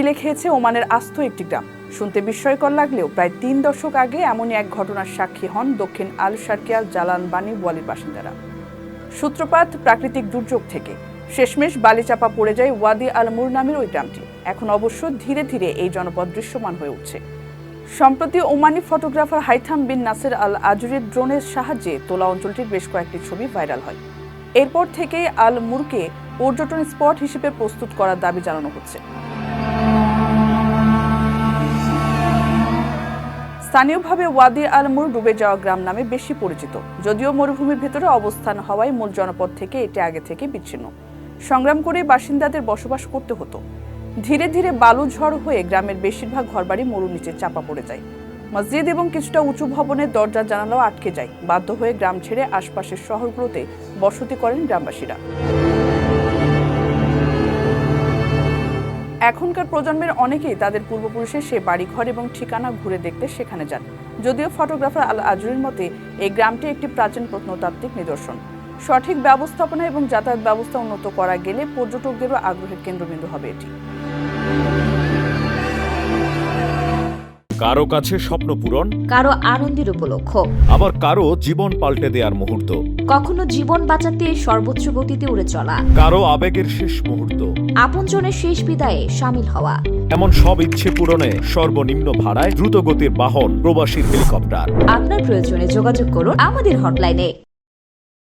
গিলে খেয়েছে ওমানের আস্ত একটি গ্রাম। শুনতে বিস্ময়কর লাগলেও প্রায় ৩ দশক আগে এমনই এক ঘটনার সাক্ষী হন দক্ষিণ আল শারকিয়ার জালান বানি ওয়ালির বাসিন্দারা। সূত্রপাত প্রাকৃতিক দুর্যোগ থেকে, শেষমেশ বালিচাপা পড়ে যায় ওয়াদি আল মুর নামের ওই গ্রামটি। এখন অবশ্য ধীরে ধীরে এই জনপদ দৃশ্যমান হয়ে উঠছে। সম্প্রতি Omani photographer Haitham bin Nasser al আজুরির ড্রোনের সাহায্যে তোলা অঞ্চলটির বেশ কয়েকটি ছবি ভাইরাল হয়। এরপর থেকেই আল মুরকে পর্যটন স্পট হিসেবে প্রস্তুত করার দাবি জানানো হচ্ছে। স্থানীয়ভাবে ওয়াদি আল মুর ডুবে যাওয়া গ্রাম নামে বেশি পরিচিত, যদিও মরুভূমির ভেতরে অবস্থান হওয়ায় মূল জনপদ থেকে এটি আগে থেকে বিচ্ছিন্ন। সংগ্রাম করে বাসিন্দাদের বসবাস করতে হতো। ধীরে ধীরে বালু ঝড় হয়ে গ্রামের বেশিরভাগ ঘরবাড়ি মরুর নিচে চাপা পড়ে যায়। মসজিদ এবং কিছুটা উঁচু ভবনের দরজা জানালাও আটকে যায়। বাধ্য হয়ে গ্রাম ছেড়ে আশপাশের শহরগুলোতে বসতি করেন গ্রামবাসীরা। এখনকার প্রজন্মের অনেকেই তাদের পূর্বপুরুষের সে বাড়িঘর এবং ঠিকানা ঘুরে দেখতে সেখানে যান। যদিও ফটোগ্রাফার আল আজুরির মতে এই গ্রামটি একটি প্রাচীন প্রত্নতাত্ত্বিক নিদর্শন। সঠিক ব্যবস্থাপনা এবং যাতায়াত ব্যবস্থা উন্নত করা গেলে পর্যটকদেরও আগ্রহের কেন্দ্রবিন্দু হবে এটি। কারো কাছে স্বপ্ন পূরণ, কারো আনন্দের উপলক্ষ, আবার কারো জীবন পাল্টে দেওয়ার মুহূর্ত, কখনো জীবন বাঁচাতে সর্বোচ্চ গতিতে উড়ে চলা, কারো আবেগের শেষ মুহূর্ত, আপনজনের শেষ বিদায়ে শামিল হওয়া। এমন সব ইচ্ছে পূরণে সর্বনিম্ন ভাড়ায় দ্রুতগতির বাহন প্রবাসীর হেলিকপ্টার। আপনার প্রয়োজনে যোগাযোগ করুন আমাদের হটলাইনে।